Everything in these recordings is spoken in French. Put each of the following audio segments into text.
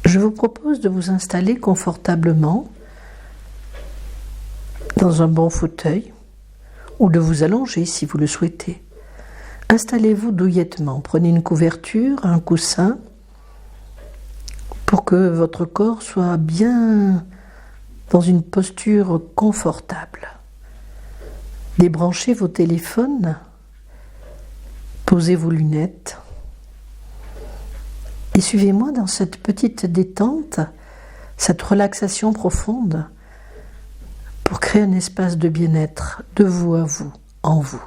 Je vous propose de vous installer confortablement dans un bon fauteuil ou de vous allonger si vous le souhaitez. Installez-vous douillettement, prenez une couverture, un coussin pour que votre corps soit bien dans une posture confortable. Débranchez vos téléphones, posez vos lunettes et suivez-moi dans cette petite détente, cette relaxation profonde pour créer un espace de bien-être de vous à vous, en vous.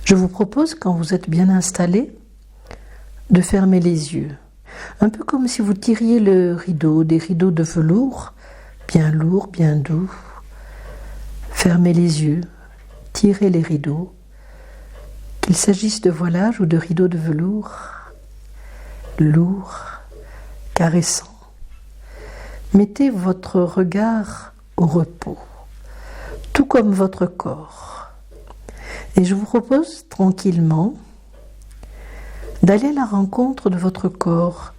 Je vous propose, quand vous êtes bien installé, de fermer les yeux, un peu comme si vous tiriez le rideau, des rideaux de velours, bien lourds, bien doux. Fermez les yeux, tirez les rideaux, qu'il s'agisse de voilage ou de rideaux de velours, lourds, caressants. Mettez votre regard au repos, tout comme votre corps. Et je vous propose tranquillement d'aller à la rencontre de votre corps,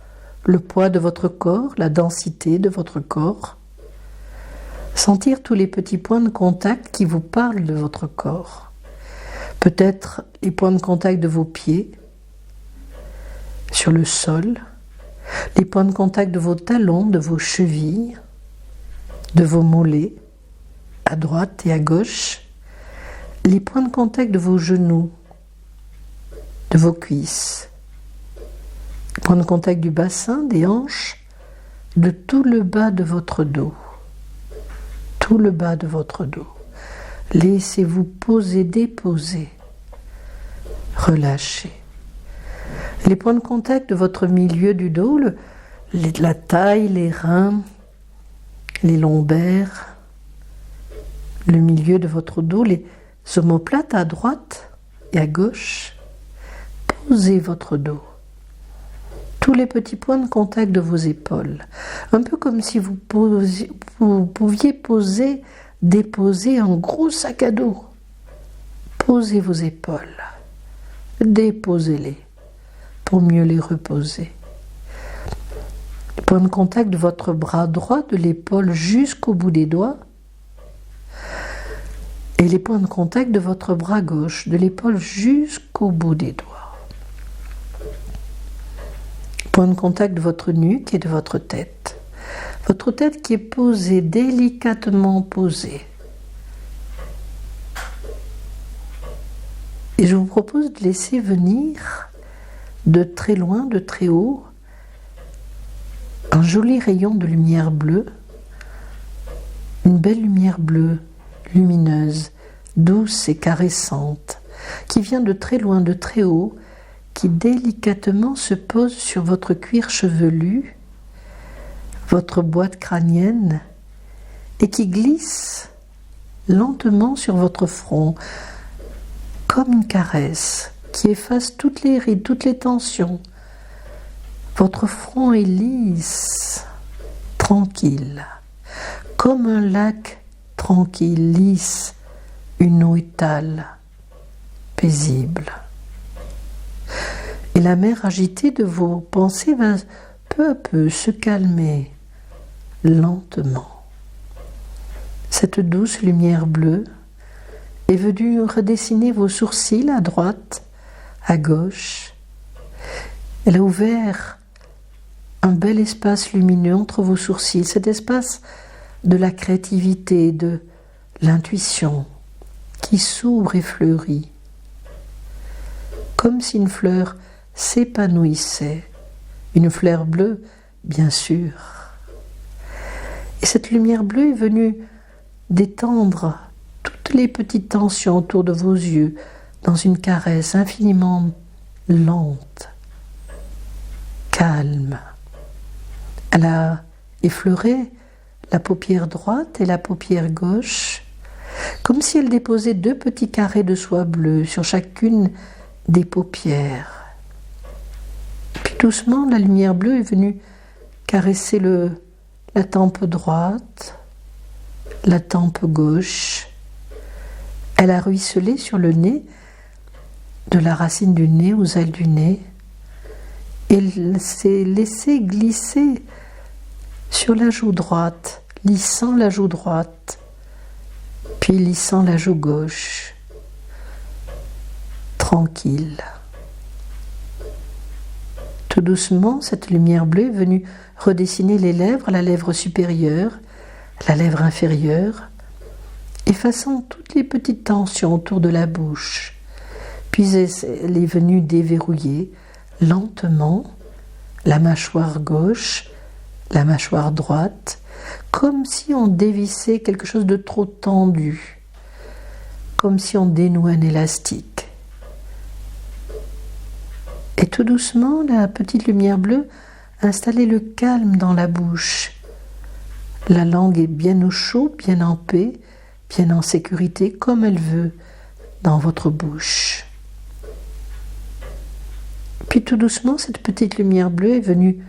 le poids de votre corps, la densité de votre corps. Sentir tous les petits points de contact qui vous parlent de votre corps. Peut-être les points de contact de vos pieds sur le sol, les points de contact de vos talons, de vos chevilles, de vos mollets, à droite et à gauche, les points de contact de vos genoux, de vos cuisses, les points de contact du bassin, des hanches, de tout le bas de votre dos. Tout le bas de votre dos. Laissez-vous poser, déposer, relâcher. Les points de contact de votre milieu du dos, la taille, les reins, les lombaires, le milieu de votre dos, les omoplates à droite et à gauche. Posez votre dos. Tous les petits points de contact de vos épaules. Un peu comme si vous pouviez déposer un gros sac à dos. Posez vos épaules. Déposez-les pour mieux les reposer. Les points de contact de votre bras droit, de l'épaule jusqu'au bout des doigts. Et les points de contact de votre bras gauche, de l'épaule jusqu'au bout des doigts. Point de contact de votre nuque et de votre tête. Votre tête qui est posée, délicatement posée. Et je vous propose de laisser venir de très loin, de très haut, un joli rayon de lumière bleue, une belle lumière bleue, lumineuse, douce et caressante, qui vient de très loin, de très haut, qui délicatement se pose sur votre cuir chevelu, votre boîte crânienne, et qui glisse lentement sur votre front, comme une caresse qui efface toutes les rides, toutes les tensions. Votre front est lisse, tranquille, comme un lac tranquille, lisse, une eau étale, paisible. Et la mer agitée de vos pensées va peu à peu se calmer lentement. Cette douce lumière bleue est venue redessiner vos sourcils à droite, à gauche. Elle a ouvert un bel espace lumineux entre vos sourcils, cet espace de la créativité, de l'intuition qui s'ouvre et fleurit, comme si une fleur s'épanouissait, une fleur bleue, bien sûr. Et cette lumière bleue est venue détendre toutes les petites tensions autour de vos yeux dans une caresse infiniment lente, calme. Elle a effleuré la paupière droite et la paupière gauche, comme si elle déposait deux petits carrés de soie bleue sur chacune des paupières. Puis doucement, la lumière bleue est venue caresser la tempe droite, la tempe gauche. Elle a ruisselé sur le nez, de la racine du nez aux ailes du nez, et s'est laissé glisser sur la joue droite, lissant la joue droite, puis lissant la joue gauche, tranquille. Tout doucement, cette lumière bleue est venue redessiner les lèvres, la lèvre supérieure, la lèvre inférieure, effaçant toutes les petites tensions autour de la bouche. Puis elle est venue déverrouiller lentement la mâchoire gauche, la mâchoire droite, comme si on dévissait quelque chose de trop tendu, comme si on dénouait un élastique. Et tout doucement, la petite lumière bleue installait le calme dans la bouche. La langue est bien au chaud, bien en paix, bien en sécurité, comme elle veut, dans votre bouche. Puis tout doucement, cette petite lumière bleue est venue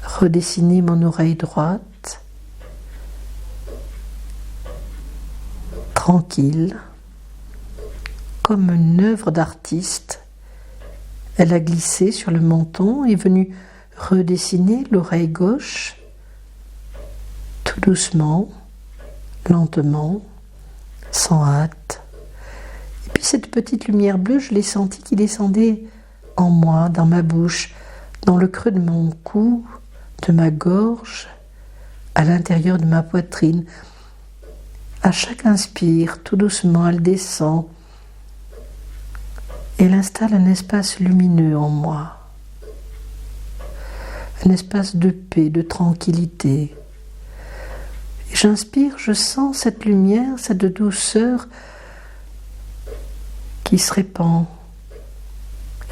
redessiner mon oreille droite, tranquille, comme une œuvre d'artiste. Elle a glissé sur le menton et est venue redessiner l'oreille gauche, tout doucement, lentement, sans hâte. Et puis cette petite lumière bleue, je l'ai sentie qui descendait en moi, dans ma bouche, dans le creux de mon cou, de ma gorge, à l'intérieur de ma poitrine. À chaque inspire, tout doucement, elle descend. Elle installe un espace lumineux en moi, un espace de paix, de tranquillité. Et j'inspire, je sens cette lumière, cette douceur qui se répand.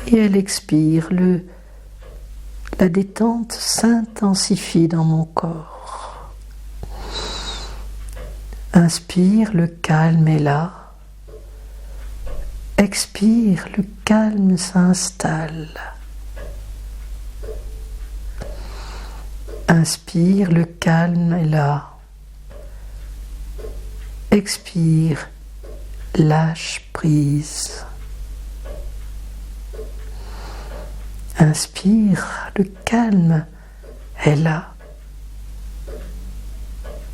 Et elle expire, la détente s'intensifie dans mon corps. Inspire, le calme est là. Expire, le calme s'installe. Inspire, le calme est là. Expire, lâche prise. Inspire, le calme est là.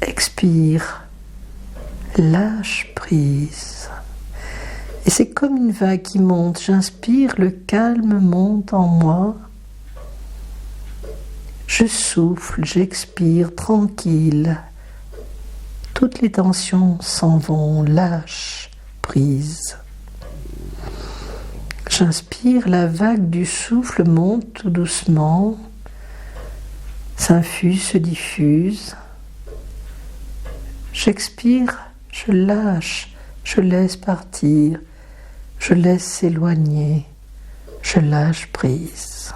Expire, lâche prise. Et c'est comme une vague qui monte. J'inspire, le calme monte en moi. Je souffle, j'expire, tranquille. Toutes les tensions s'en vont, lâche prise. J'inspire, la vague du souffle monte tout doucement, s'infuse, se diffuse. J'expire, je lâche, je laisse partir, je laisse s'éloigner, je lâche prise.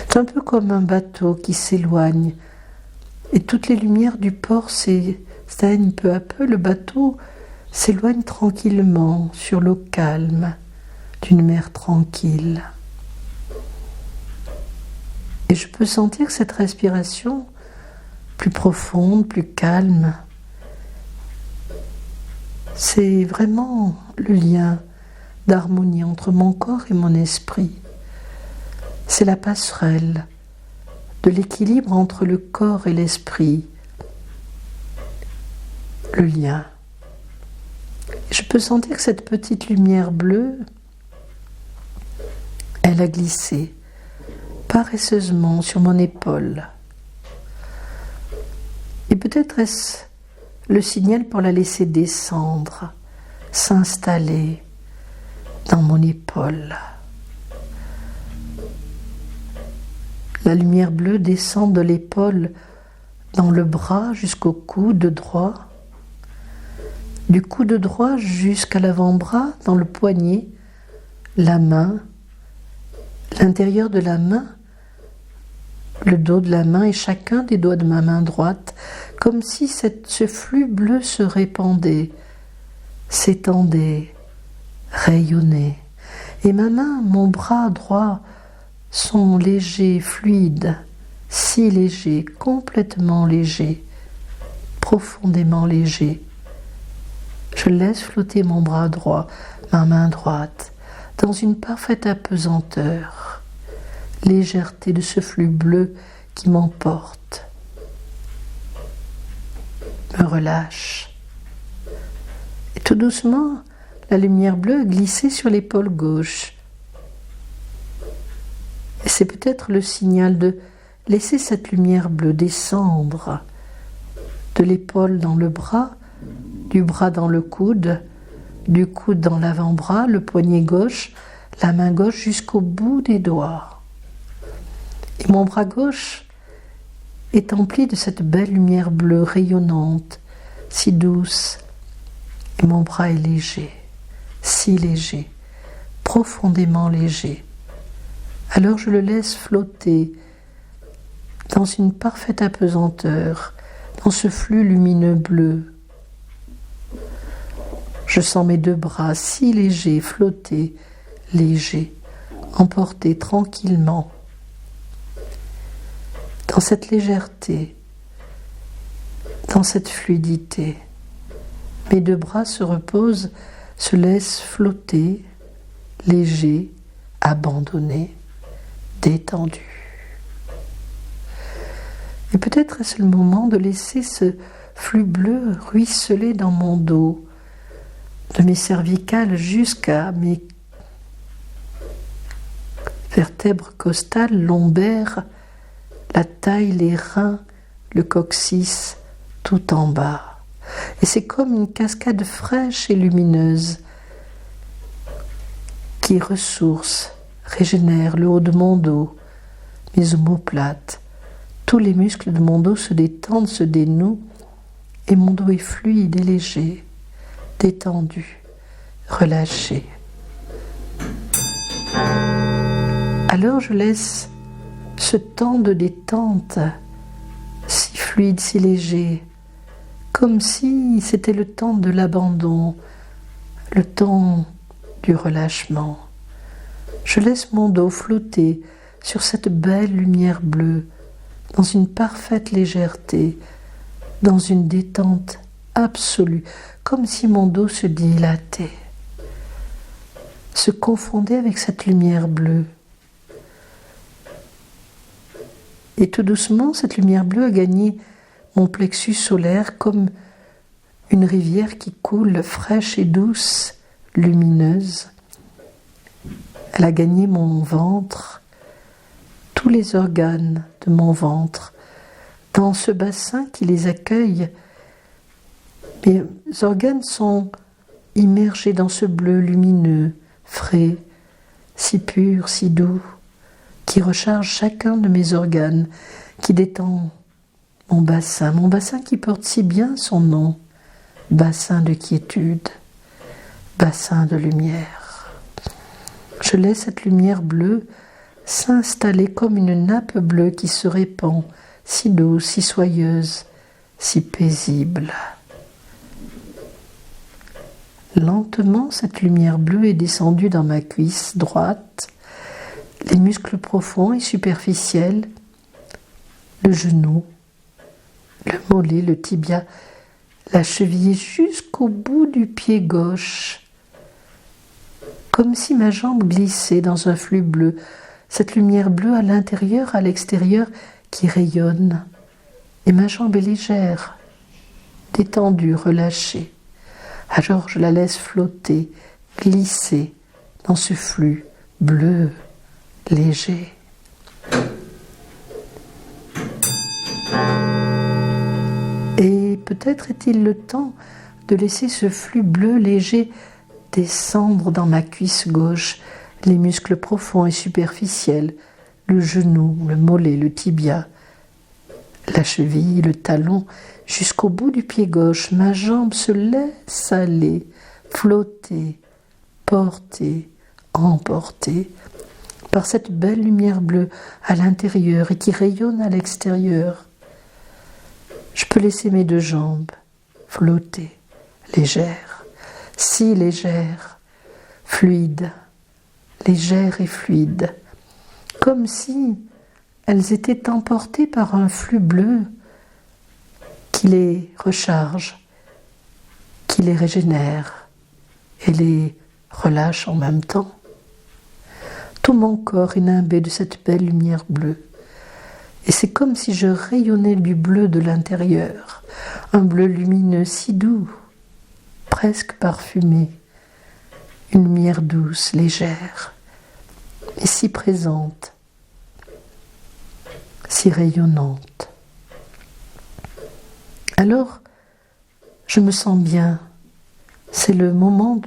C'est un peu comme un bateau qui s'éloigne et toutes les lumières du port s'éteignent peu à peu. Le bateau s'éloigne tranquillement sur l'eau calme d'une mer tranquille. Et je peux sentir cette respiration plus profonde, plus calme. C'est vraiment le lien d'harmonie entre mon corps et mon esprit. C'est la passerelle de l'équilibre entre le corps et l'esprit. Le lien. Et je peux sentir que cette petite lumière bleue, elle a glissé paresseusement sur mon épaule. Et peut-être est-ce le signal pour la laisser descendre, s'installer dans mon épaule. La lumière bleue descend de l'épaule dans le bras jusqu'au coude droit, du coude droit jusqu'à l'avant-bras, dans le poignet, la main, l'intérieur de la main, le dos de la main et chacun des doigts de ma main droite, comme si ce flux bleu se répandait, s'étendait, rayonnait. Et ma main, mon bras droit sont légers, fluides, si légers, complètement légers, profondément légers. Je laisse flotter mon bras droit, ma main droite, dans une parfaite apesanteur, légèreté de ce flux bleu qui m'emporte, me relâche. Et tout doucement, la lumière bleue a glissé sur l'épaule gauche. Et c'est peut-être le signal de laisser cette lumière bleue descendre de l'épaule dans le bras, du bras dans le coude, du coude dans l'avant-bras, le poignet gauche, la main gauche jusqu'au bout des doigts. Et mon bras gauche est empli de cette belle lumière bleue rayonnante, si douce. Et mon bras est léger, si léger, profondément léger. Alors je le laisse flotter dans une parfaite apesanteur, dans ce flux lumineux bleu. Je sens mes deux bras si légers, flotter, légers, emportés tranquillement. Dans cette légèreté, dans cette fluidité, mes deux bras se reposent, se laissent flotter, légers, abandonnés, détendus. Et peut-être est-ce le moment de laisser ce flux bleu ruisseler dans mon dos, de mes cervicales jusqu'à mes vertèbres costales, lombaires, la taille, les reins, le coccyx, tout en bas. Et c'est comme une cascade fraîche et lumineuse qui ressource, régénère le haut de mon dos, mes omoplates. Tous les muscles de mon dos se détendent, se dénouent, et mon dos est fluide et léger, détendu, relâché. Alors je laisse ce temps de détente, si fluide, si léger, comme si c'était le temps de l'abandon, le temps du relâchement. Je laisse mon dos flotter sur cette belle lumière bleue, dans une parfaite légèreté, dans une détente absolue, comme si mon dos se dilatait, se confondait avec cette lumière bleue. Et tout doucement, cette lumière bleue a gagné mon plexus solaire comme une rivière qui coule fraîche et douce, lumineuse. Elle a gagné mon ventre, tous les organes de mon ventre, dans ce bassin qui les accueille. Mes organes sont immergés dans ce bleu lumineux, frais, si pur, si doux, qui recharge chacun de mes organes, qui détend mon bassin qui porte si bien son nom, bassin de quiétude, bassin de lumière. Je laisse cette lumière bleue s'installer comme une nappe bleue qui se répand, si douce, si soyeuse, si paisible. Lentement, cette lumière bleue est descendue dans ma cuisse droite, les muscles profonds et superficiels, le genou, le mollet, le tibia, la cheville jusqu'au bout du pied gauche, comme si ma jambe glissait dans un flux bleu, cette lumière bleue à l'intérieur, à l'extérieur, qui rayonne. Et ma jambe est légère, détendue, relâchée. Alors je la laisse flotter, glisser dans ce flux bleu, léger. Et peut-être est-il le temps de laisser ce flux bleu léger descendre dans ma cuisse gauche, les muscles profonds et superficiels, le genou, le mollet, le tibia, la cheville, le talon, jusqu'au bout du pied gauche. Ma jambe se laisse aller, flotter, porter, emporter par cette belle lumière bleue à l'intérieur et qui rayonne à l'extérieur. Je peux laisser mes deux jambes flotter, légères, si légères, fluides, légères et fluides, comme si elles étaient emportées par un flux bleu qui les recharge, qui les régénère et les relâche en même temps. Tout mon corps est nimbé de cette belle lumière bleue. Et c'est comme si je rayonnais du bleu de l'intérieur, un bleu lumineux si doux, presque parfumé, une lumière douce, légère, et si présente, si rayonnante. Alors, je me sens bien. C'est le moment de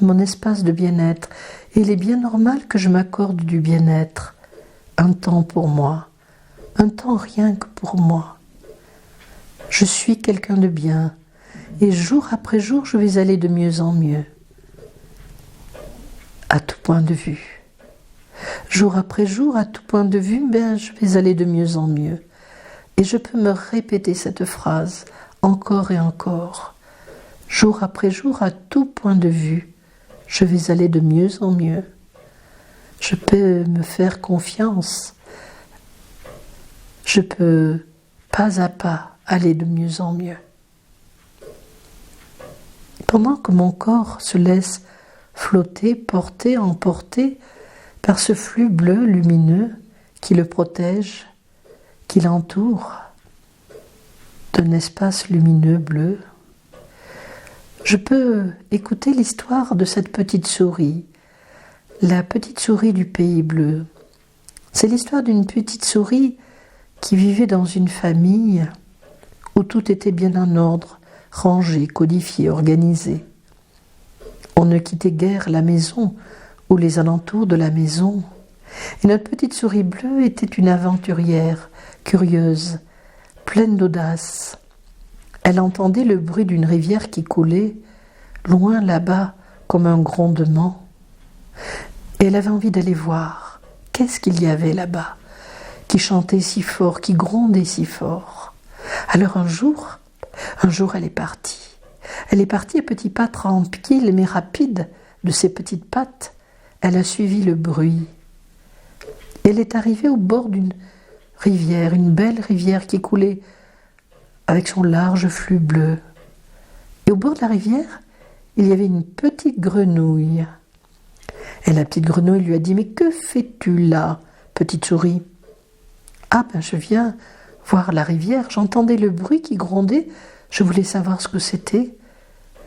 mon espace de bien-être. Et il est bien normal que je m'accorde du bien-être. Un temps pour moi. Un temps rien que pour moi. Je suis quelqu'un de bien. Et jour après jour, je vais aller de mieux en mieux. À tout point de vue. Jour après jour, à tout point de vue, je vais aller de mieux en mieux. Et je peux me répéter cette phrase encore et encore. Jour après jour, à tout point de vue, je vais aller de mieux en mieux. Je peux me faire confiance. Je peux pas à pas aller de mieux en mieux. Pendant que mon corps se laisse flotter, porter, emporter par ce flux bleu lumineux qui le protège, qui l'entoure d'un espace lumineux bleu, je peux écouter l'histoire de cette petite souris, la petite souris du pays bleu. C'est l'histoire d'une petite souris qui vivait dans une famille où tout était bien en ordre, rangé, codifié, organisé. On ne quittait guère la maison ou les alentours de la maison. Et notre petite souris bleue était une aventurière, curieuse, pleine d'audace. Elle entendait le bruit d'une rivière qui coulait, loin là-bas, comme un grondement. Et elle avait envie d'aller voir. Qu'est-ce qu'il y avait là-bas, qui chantait si fort, qui grondait si fort. Alors un jour, elle est partie. Elle est partie à petits pas tranquilles mais rapides de ses petites pattes. Elle a suivi le bruit. Elle est arrivée au bord d'une rivière, une belle rivière qui coulait avec son large flux bleu. Et au bord de la rivière, il y avait une petite grenouille. Et la petite grenouille lui a dit « Mais que fais-tu là, petite souris ?»« Ah je viens voir la rivière, j'entendais le bruit qui grondait, je voulais savoir ce que c'était.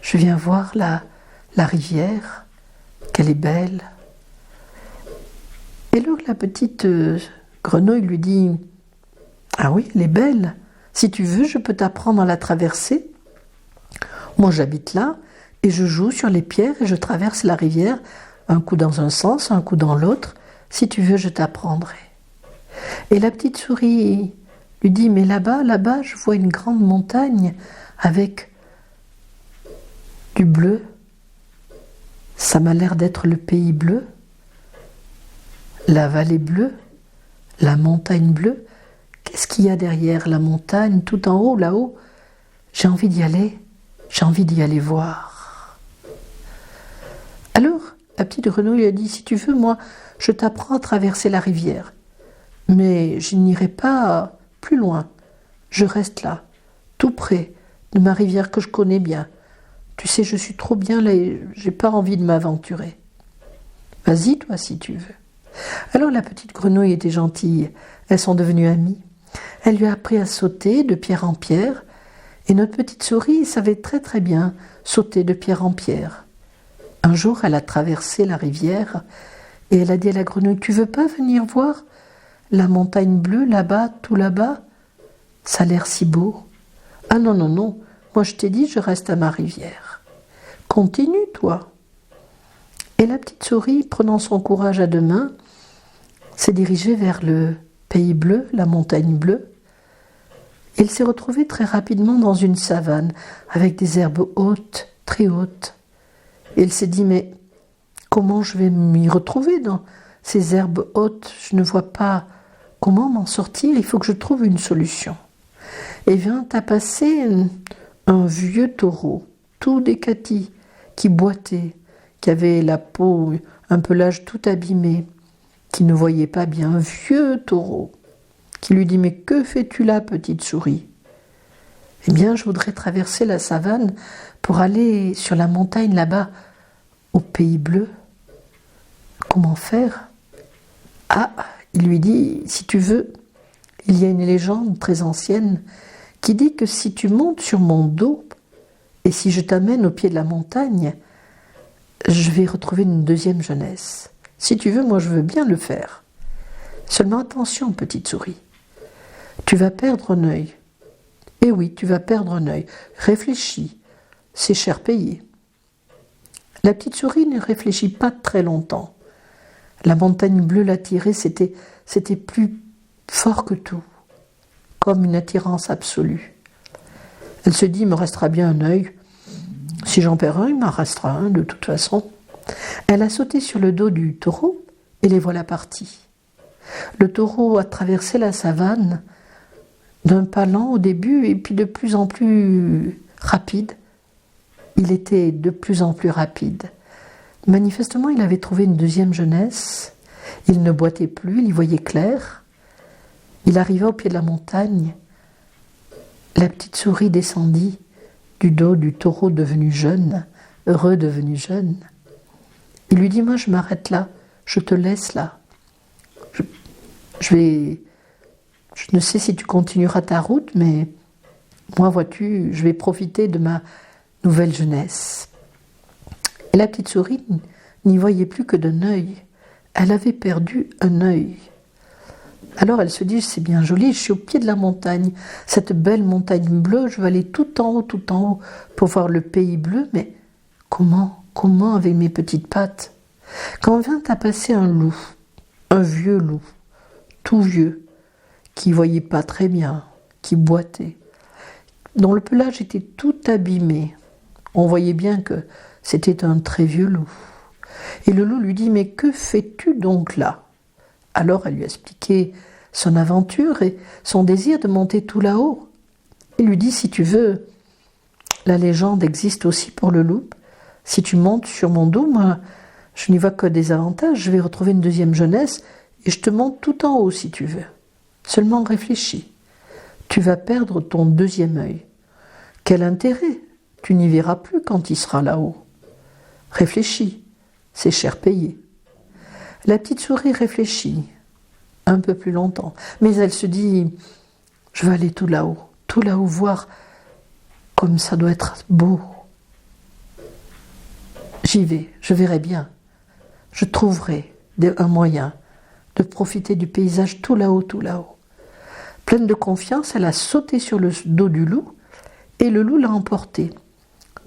Je viens voir la rivière, qu'elle est belle. » Et alors la petite grenouille lui dit « Ah oui, elle est belle. Si tu veux, je peux t'apprendre à la traverser. Moi, j'habite là et je joue sur les pierres et je traverse la rivière, un coup dans un sens, un coup dans l'autre. Si tu veux, je t'apprendrai. » Et la petite souris lui dit « Mais là-bas, je vois une grande montagne avec du bleu. Ça m'a l'air d'être le pays bleu. La vallée bleue, la montagne bleue. Qu'est-ce qu'il y a derrière la montagne, tout en haut, là-haut? J'ai envie d'y aller voir. » Alors, la petite grenouille lui a dit « Si tu veux, moi, je t'apprends à traverser la rivière. Mais je n'irai pas plus loin. Je reste là, tout près de ma rivière que je connais bien. Tu sais, je suis trop bien là et j'ai pas envie de m'aventurer. Vas-y, toi, si tu veux. » Alors la petite grenouille était gentille. Elles sont devenues amies. Elle lui a appris à sauter de pierre en pierre. Et notre petite souris savait très très bien sauter de pierre en pierre. Un jour, elle a traversé la rivière et elle a dit à la grenouille « Tu veux pas venir voir la montagne bleue là-bas, tout là-bas? Ça a l'air si beau. » « Ah non, non, non, moi je t'ai dit, je reste à ma rivière. Continue, toi. » Et la petite souris, prenant son courage à deux mains, s'est dirigée vers le pays bleu, la montagne bleue. Elle s'est retrouvée très rapidement dans une savane avec des herbes hautes, très hautes. Et elle s'est dit « Mais comment je vais m'y retrouver dans ces herbes hautes? Je ne vois pas comment m'en sortir, il faut que je trouve une solution. » Et vient à passer un vieux taureau, tout décati, qui boitait, qui avait la peau, un pelage tout abîmé, qui ne voyait pas bien, un vieux taureau, qui lui dit « Mais que fais-tu là, petite souris ?»« Eh bien, je voudrais traverser la savane pour aller sur la montagne là-bas, au pays bleu. »« Comment faire ? Ah, il lui dit, si tu veux, il y a une légende très ancienne qui dit que si tu montes sur mon dos et si je t'amène au pied de la montagne, je vais retrouver une deuxième jeunesse. Si tu veux, moi je veux bien le faire. Seulement attention, petite souris, tu vas perdre un œil. Eh oui, tu vas perdre un œil. Réfléchis, c'est cher payé. La petite souris ne réfléchit pas très longtemps. La montagne bleue l'attirait, c'était plus fort que tout, comme une attirance absolue. Elle se dit, il me restera bien un œil. Si j'en perds un, il m'en restera un de toute façon. Elle a sauté sur le dos du taureau et les voilà partis. Le taureau a traversé la savane d'un pas lent au début et puis de plus en plus rapide. Il était de plus en plus rapide. Manifestement, il avait trouvé une deuxième jeunesse. Il ne boitait plus, il y voyait clair. Il arriva au pied de la montagne. La petite souris descendit du dos du taureau devenu jeune, heureux devenu jeune. Il lui dit, moi je m'arrête là, je te laisse là. Je ne sais si tu continueras ta route, mais moi, vois-tu, je vais profiter de ma nouvelle jeunesse. Et la petite souris n'y voyait plus que d'un œil. Elle avait perdu un œil. Alors elle se dit, c'est bien joli, je suis au pied de la montagne, cette belle montagne bleue, je vais aller tout en haut, pour voir le pays bleu, mais comment avec mes petites pattes? Quand vint à passer un loup, un vieux loup, tout vieux, qui voyait pas très bien, qui boitait, dont le pelage était tout abîmé. On voyait bien que c'était un très vieux loup. Et le loup lui dit, mais que fais-tu donc là? Alors elle lui a expliqué son aventure et son désir de monter tout là-haut. Il lui dit, si tu veux, la légende existe aussi pour le loup. Si tu montes sur mon dos, moi, je n'y vois que des avantages. Je vais retrouver une deuxième jeunesse et je te monte tout en haut si tu veux. Seulement réfléchis. Tu vas perdre ton deuxième œil. Quel intérêt? Tu n'y verras plus quand il sera là-haut. Réfléchis, c'est cher payé. La petite souris réfléchit un peu plus longtemps, mais elle se dit, je vais aller tout là-haut voir comme ça doit être beau. J'y vais, je verrai bien. Je trouverai un moyen de profiter du paysage tout là-haut. Pleine de confiance, elle a sauté sur le dos du loup et le loup l'a emportée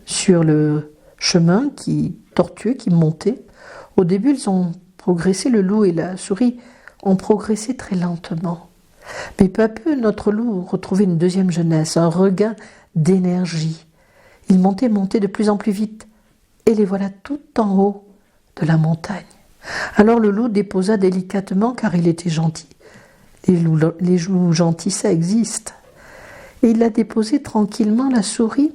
sur le chemin tortueux qui montait. Au début, ils ont progressé, le loup et la souris ont progressé très lentement. Mais peu à peu, notre loup retrouvait une deuxième jeunesse, un regain d'énergie. Il montait de plus en plus vite et les voilà tout en haut de la montagne. Alors le loup déposa délicatement, car il était gentil. Les loups gentils, ça existe. Et il a déposé tranquillement la souris,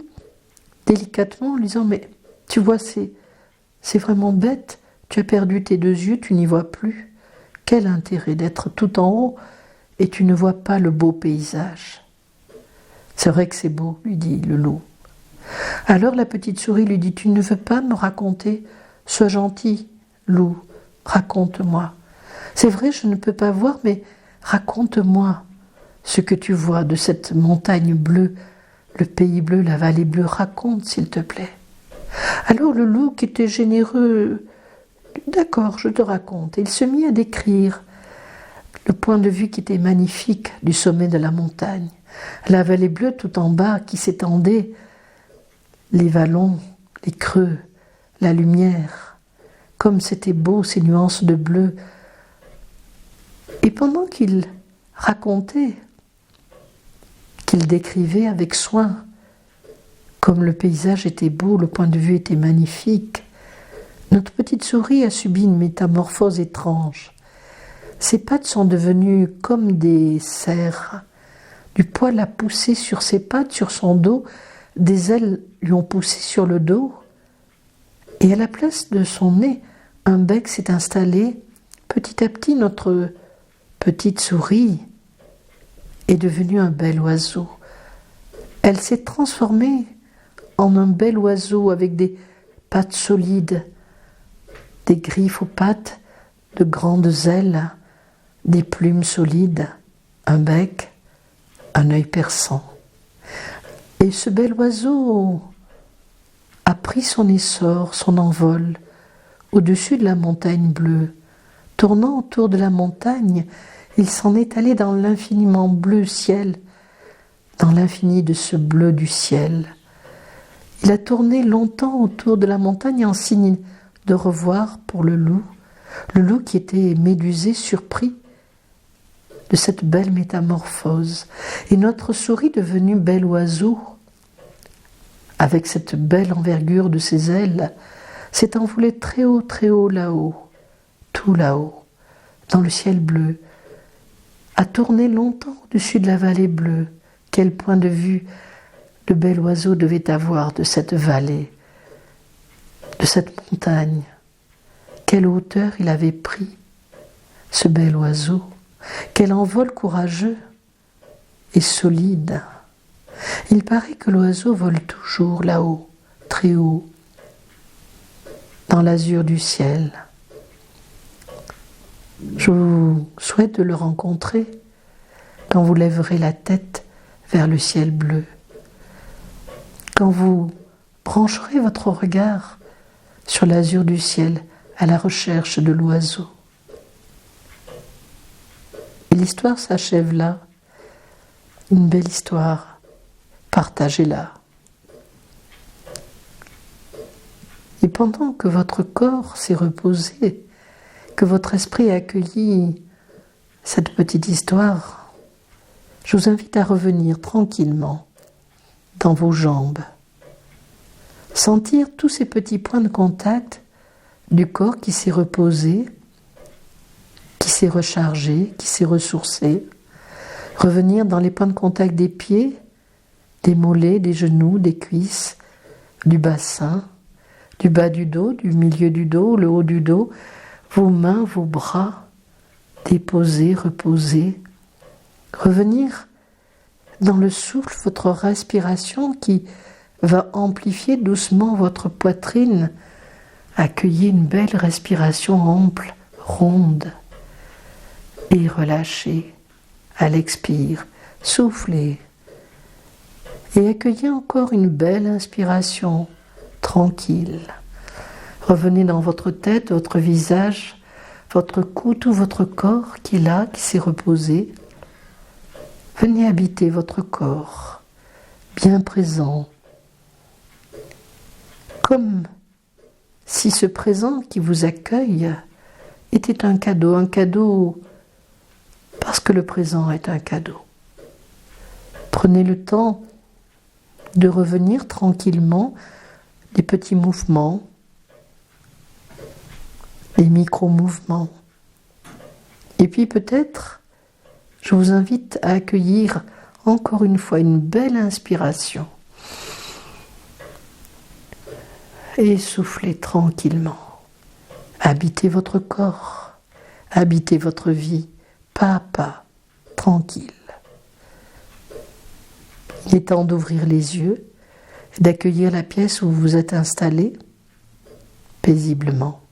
délicatement, en lui disant, mais tu vois, c'est vraiment bête, tu as perdu tes deux yeux, tu n'y vois plus. Quel intérêt d'être tout en haut et tu ne vois pas le beau paysage? C'est vrai que c'est beau, lui dit le loup. Alors la petite souris lui dit, tu ne veux pas me raconter? Sois gentil, loup, raconte-moi. C'est vrai, je ne peux pas voir, mais raconte-moi ce que tu vois de cette montagne bleue, le pays bleu, la vallée bleue. Raconte, s'il te plaît. Alors le loup, qui était généreux, d'accord, je te raconte. Il se mit à décrire le point de vue qui était magnifique du sommet de la montagne. La vallée bleue tout en bas qui s'étendait, les vallons, les creux, la lumière, comme c'était beau ces nuances de bleu. Et pendant qu'il racontait, qu'il décrivait avec soin, comme le paysage était beau, le point de vue était magnifique, notre petite souris a subi une métamorphose étrange. Ses pattes sont devenues comme des cerfs. Du poil a poussé sur ses pattes, sur son dos, des ailes lui ont poussé sur le dos, et à la place de son nez, un bec s'est installé. Petit à petit, notre petite souris est devenue un bel oiseau. Elle s'est transformée en un bel oiseau avec des pattes solides, des griffes aux pattes, de grandes ailes, des plumes solides, un bec, un œil perçant. Et ce bel oiseau a pris son essor, son envol, au-dessus de la montagne bleue. Tournant autour de la montagne, il s'en est allé dans l'infiniment bleu ciel, dans l'infini de ce bleu du ciel. Il a tourné longtemps autour de la montagne en signe de revoir pour le loup qui était médusé, surpris de cette belle métamorphose. Et notre souris, devenue bel oiseau, avec cette belle envergure de ses ailes, s'est envolée très haut là-haut, tout là-haut, dans le ciel bleu, a tourné longtemps au-dessus de la vallée bleue. Quel point de vue le bel oiseau devait avoir de cette vallée, de cette montagne. Quelle hauteur il avait pris, ce bel oiseau. Quel envol courageux et solide. Il paraît que l'oiseau vole toujours là-haut, très haut, dans l'azur du ciel. Je vous souhaite de le rencontrer quand vous lèverez la tête vers le ciel bleu, quand vous brancherez votre regard sur l'azur du ciel à la recherche de l'oiseau. Et l'histoire s'achève là, une belle histoire, partagez-la. Et pendant que votre corps s'est reposé, que votre esprit a accueilli cette petite histoire, je vous invite à revenir tranquillement dans vos jambes. Sentir tous ces petits points de contact du corps qui s'est reposé, qui s'est rechargé, qui s'est ressourcé. Revenir dans les points de contact des pieds, des mollets, des genoux, des cuisses, du bassin, du bas du dos, du milieu du dos, le haut du dos, vos mains, vos bras, déposés, reposés. Revenir dans le souffle, votre respiration qui va amplifier doucement votre poitrine. Accueillez une belle respiration ample, ronde et relâchez à l'expire. Soufflez et accueillez encore une belle inspiration tranquille. Revenez dans votre tête, votre visage, votre cou, tout votre corps qui est là, qui s'est reposé. Venez habiter votre corps, bien présent, comme si ce présent qui vous accueille était un cadeau parce que le présent est un cadeau. Prenez le temps de revenir tranquillement, des petits mouvements, des micro-mouvements. Et puis peut-être, je vous invite à accueillir encore une fois une belle inspiration. Et soufflez tranquillement. Habitez votre corps, habitez votre vie, pas à pas, tranquille. Il est temps d'ouvrir les yeux, d'accueillir la pièce où vous vous êtes installé paisiblement.